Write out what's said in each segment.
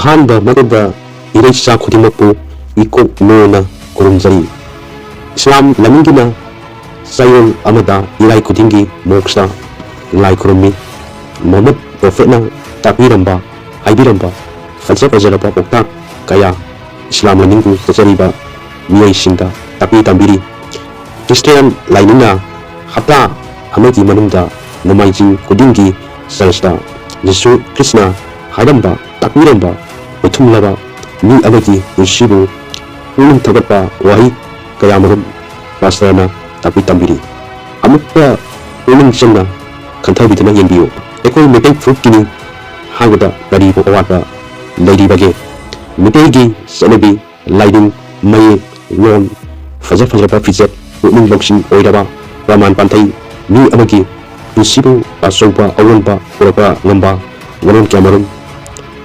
ꯑꯍꯥꯟꯕ ꯃꯛꯇꯗ ꯏꯔꯩꯆꯥ ꯈꯨꯗꯤꯡꯃꯛꯄꯨ ꯏꯀꯣꯛ ꯅꯣꯅ ꯈꯨꯔꯨꯝꯖꯔꯤ. ꯏꯁꯂꯥꯝ ꯂꯥꯏꯅꯤꯡꯒꯤꯅ ꯆꯌꯣꯜ ꯑꯃꯗ ꯏꯔꯥꯏ ꯈꯨꯗꯤꯡꯒꯤ ꯃꯣꯛꯁꯇ ꯂꯥꯏ ꯈꯨꯔꯨꯝꯃꯤ. ꯃꯨꯍꯝꯃꯗ ꯄ꯭ꯔꯣꯐꯦꯠꯅ ꯇꯥꯛꯄꯤꯔꯝꯕ ꯍꯥꯏꯕꯤꯔꯝꯕ ꯐꯖ ꯐꯖꯔꯕ ꯄꯥꯎꯇꯥꯛ ꯀꯌꯥ ꯏꯁꯂꯥꯝ ꯂꯥꯏꯅꯤꯡꯕꯨ ꯆꯠꯆꯔꯤꯕ ꯃꯤꯑꯣꯏꯁꯤꯡꯗ ꯇꯥꯛꯄꯤ ꯇꯝꯕꯤꯔꯤ. ꯈ꯭ꯔꯤꯁꯇꯤꯌꯥꯟ ꯂꯥꯏꯅꯤꯡꯅ ꯍꯞꯇꯥ ꯑꯃꯒꯤ ꯃꯅꯨꯡꯗ ꯅꯣꯡꯃꯥꯏꯖꯤꯡ ꯈꯨꯗꯤꯡꯒꯤ ꯆꯔꯆꯇ ꯌꯤꯁꯨ ꯈ꯭ꯔꯤꯁꯅ ꯍꯥꯏꯔꯝꯕ ꯇꯥꯛꯄꯤꯔꯝꯕ ꯃꯤꯊꯨꯡꯂꯕ ꯃꯤ ꯑꯃꯒꯤ ꯄꯨꯟꯁꯤꯕꯨ ꯄꯨꯛꯅꯤꯡ ꯊꯧꯒꯠꯄ ꯋꯥꯍꯩ ꯀꯌꯥꯃꯔꯨꯝ ꯄꯥꯁꯇꯔꯅ ꯇꯥꯛꯄꯤ ꯇꯝꯕꯤꯔꯤ. ꯑꯃꯨꯛꯇ ꯄꯨꯛꯅꯤꯡ ꯆꯪꯅ ꯈꯟꯊꯕꯤꯗꯨꯅ ꯌꯦꯡꯕꯤꯌꯨ. ꯑꯩꯈꯣꯏ ꯃꯩꯇꯩ ꯐꯨꯔꯨꯞꯀꯤꯅꯤ ꯍꯥꯏꯕꯗ ꯀꯔꯤꯕꯨ ꯑꯋꯥꯠꯄ ꯂꯩꯔꯤꯕꯒꯦ? ꯃꯩꯇꯩꯒꯤ ꯆꯠꯅꯕꯤ, ꯂꯥꯏꯅꯤꯡ, ꯃꯌꯦꯛ, ꯂꯣꯟ, ꯐꯖ ꯐꯖꯔꯕ ꯐꯤꯖꯦꯠ, ꯄꯨꯛꯅꯤꯡ ꯂꯧꯁꯤꯡ ꯑꯣꯏꯔꯕ ꯄ꯭ꯔꯃꯥꯟ ꯄꯥꯟꯊꯩ, ꯃꯤ ꯑꯃꯒꯤ ꯄꯨꯟꯁꯤꯕꯨ ꯑꯆꯧꯕ ꯑꯑꯣꯟꯕ ꯄꯨꯔꯛꯄ ꯉꯝꯕ ꯋꯥꯔꯣꯜ ꯀꯌꯥꯃꯔꯨꯝ,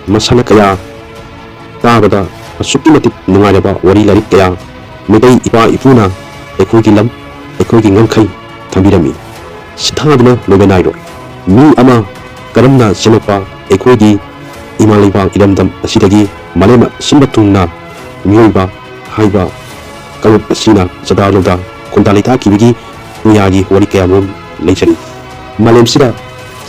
ꯃꯁꯥꯟꯅ ꯀꯌꯥ, ꯇꯥꯕꯗ ꯑꯁꯨꯛꯀꯤ ꯃꯇꯤꯛ ꯅꯨꯡꯉꯥꯏꯔꯕ ꯋꯥꯔꯤ ꯂꯥꯏꯔꯤꯛ ꯀꯌꯥ ꯃꯩꯇꯩ ꯏꯄꯥ ꯏꯄꯨꯅ ꯑꯩꯈꯣꯏꯒꯤ ꯂꯝ, ꯑꯩꯈꯣꯏꯒꯤ ꯉꯝꯈꯩ ꯊꯝꯕꯤꯔꯝꯃꯤ. ꯁꯤꯊꯥꯗꯨꯅ ꯂꯣꯏꯕ ꯅꯥꯏꯔꯣꯏ. ꯃꯤ ꯑꯃ ꯀꯔꯝꯅ ꯁꯦꯝꯂꯛꯄ ꯑꯩꯈꯣꯏꯒꯤ ꯏꯃꯥ ꯂꯩꯕꯥꯛ ꯏꯔꯝꯗꯝ ꯑꯁꯤꯗꯒꯤ ꯃꯥꯂꯦꯝ ꯁꯤꯟꯕ ꯊꯨꯡꯅ ꯃꯤꯑꯣꯏꯕ ꯍꯥꯏꯕ ꯀꯥꯡꯂꯨꯞ ꯑꯁꯤꯅ ꯆꯗꯥ ꯂꯧꯗꯥ ꯈꯣꯡꯗꯥ ꯂꯩꯇꯥꯈꯤꯕꯒꯤ ꯄꯨꯡꯌꯥꯒꯤ ꯋꯥꯔꯤ ꯀꯌꯥꯃꯔꯨꯝ ꯂꯩꯖꯔꯤ. ꯃꯥꯂꯦꯝꯁꯤꯗ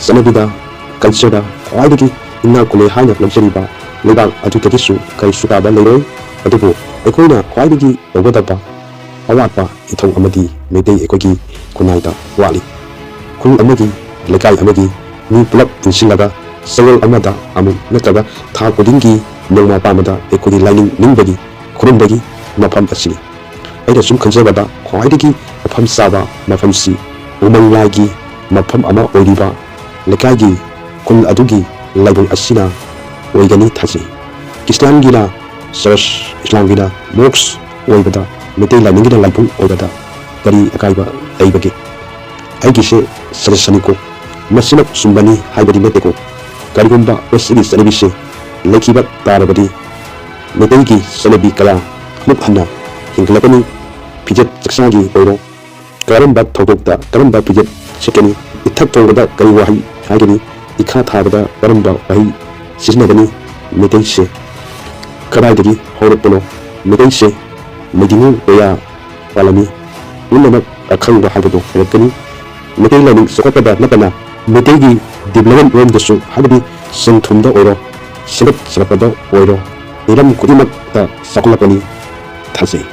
ꯆꯠꯅꯕꯤꯗ ꯀꯜꯆꯔꯗ ꯈ꯭ꯋꯥꯏꯗꯒꯤ ꯏꯅꯥꯛ ꯈꯨꯜꯂꯦ ꯍꯥꯏꯅ ꯂꯧꯖꯔꯤꯕ ꯂꯩꯕꯥꯛ ꯑꯗꯨꯗꯒꯤꯁꯨ ꯀꯔꯤꯁꯨ ꯇꯥꯕ ꯂꯩꯔꯣꯏ. ꯑꯗꯨꯕꯨ ꯑꯩꯈꯣꯏꯅ ꯈ꯭ꯋꯥꯏꯗꯒꯤ ꯇꯧꯒꯗꯕ ꯑꯋꯥꯠꯄ ꯏꯊꯧ ꯑꯃꯗꯤ ꯃꯩꯇꯩ ꯑꯩꯈꯣꯏꯒꯤ ꯈꯨꯟꯅꯥꯏꯗ ꯋꯥꯠꯂꯤ. ꯈꯨꯜ ꯑꯃꯒꯤ, ꯂꯩꯀꯥꯏ ꯑꯃꯒꯤ ꯃꯤ ꯄꯨꯂꯞ ꯄꯨꯟꯁꯤꯜꯂꯒ ꯆꯌꯣꯜ ꯑꯃꯗ ꯑꯃꯨꯛ ꯅꯠꯇ꯭ꯔꯒ ꯊꯥ ꯈꯨꯗꯤꯡꯒꯤ ꯅꯣꯡꯃ ꯄꯥꯟꯕꯗ ꯑꯩꯈꯣꯏꯒꯤ ꯂꯥꯏꯅꯤꯡ ꯅꯤꯡꯕꯒꯤ ꯈꯨꯔꯨꯝꯕꯒꯤ ꯃꯐꯝ ꯑꯁꯤꯅꯤ. ꯑꯩꯅ ꯁꯨꯝ ꯈꯟꯖꯕꯗ ꯈ꯭ꯋꯥꯏꯗꯒꯤ ꯃꯐꯝ ꯆꯥꯕ ꯃꯐꯝꯁꯤ ꯎꯃꯪ ꯂꯥꯏꯒꯤ ꯃꯐꯝ ꯑꯃ ꯑꯣꯏꯔꯤꯕ ꯂꯩꯀꯥꯏꯒꯤ ꯈꯨꯜ ꯑꯗꯨꯒꯤ ꯂꯥꯏꯕꯨꯡ ꯑꯁꯤꯅ ꯑꯣꯏꯒꯅꯤ ꯊꯥꯖꯩ. ꯈ꯭ꯔꯤꯁꯇꯤꯌꯥꯟꯒꯤꯅ ꯆꯔꯆ, ꯏꯁꯂꯥꯝꯒꯤꯅ ꯃꯣꯛꯁ ꯑꯣꯏꯕꯗ, ꯃꯩꯇꯩ ꯂꯥꯏꯅꯤꯡꯒꯤꯅ ꯂꯥꯏꯕꯨꯡ ꯑꯣꯏꯕꯗ ꯀꯔꯤ ꯑꯀꯥꯏꯕ ꯂꯩꯕꯒꯦ? ꯑꯩꯒꯤꯁꯦ ꯁꯖꯦꯁꯟꯅꯤꯀꯣ, ꯃꯁꯤꯃꯛ ꯆꯨꯝꯕꯅꯤ ꯍꯥꯏꯕꯗꯤ ꯅꯠꯇꯦꯀꯣ. ꯀꯔꯤꯒꯨꯝꯕ ꯃꯁꯤꯒꯤ ꯆꯠꯅꯕꯤꯁꯦ ꯂꯩꯈꯤꯕ ꯇꯥꯔꯕꯗꯤ ꯃꯩꯇꯩꯒꯤ ꯆꯠꯅꯕꯤ ꯀꯌꯥ ꯑꯃꯨꯛ ꯍꯟꯅ ꯍꯤꯡꯒꯠꯂꯛꯀꯅꯤ. ꯐꯤꯖꯦꯠ ꯆꯛꯆꯥꯒꯤ ꯑꯣꯏꯔꯣ, ꯀꯔꯝꯕ ꯊꯧꯗꯣꯛꯇ ꯀꯔꯝꯕ ꯐꯤꯖꯦꯠ ꯁꯦꯠꯀꯅꯤ, ꯏꯊꯛ ꯊꯣꯡꯕꯗ ꯀꯔꯤ ꯋꯥꯍꯩ ꯍꯥꯏꯒꯅꯤ, ꯏꯈꯥ ꯊꯥꯕꯗ ꯀꯔꯝꯕ ꯋꯥꯍꯩ ꯁꯤꯖꯤꯟꯅꯒꯅꯤ, ꯃꯩꯇꯩꯁꯦ ꯀꯗꯥꯏꯗꯒꯤ ꯍꯧꯔꯛꯄꯅꯣ, ꯃꯩꯇꯩꯁꯦ ꯃꯩꯗꯤꯡꯉꯨ ꯀꯌꯥ ꯄꯥꯜꯂꯝꯃꯤ, ꯄꯨꯝꯅꯃꯛ ꯑꯈꯪꯕ ꯍꯥꯏꯕꯗꯨ ꯍꯥꯏꯔꯛꯀꯅꯤ. ꯃꯩꯇꯩ ꯂꯥꯏꯅꯤꯡ ꯆꯥꯎꯈꯠꯄꯗ ꯅꯠꯇꯅ ꯃꯩꯇꯩꯒꯤ ꯗꯤꯕ꯭ꯂꯞꯃꯦꯟ ꯔꯣꯝꯗꯁꯨ, ꯍꯥꯏꯕꯗꯤ ꯁꯦꯟ ꯊꯨꯝꯗ ꯑꯣꯏꯔꯣ, ꯁꯦꯝꯒꯠ ꯁꯥꯒꯠꯄꯗ ꯑꯣꯏꯔꯣ, ꯍꯤꯔꯝ ꯈꯨꯗꯤꯡꯃꯛꯇ ꯆꯥꯎꯈꯠꯂꯛꯀꯅꯤ ꯊꯥꯖꯩ.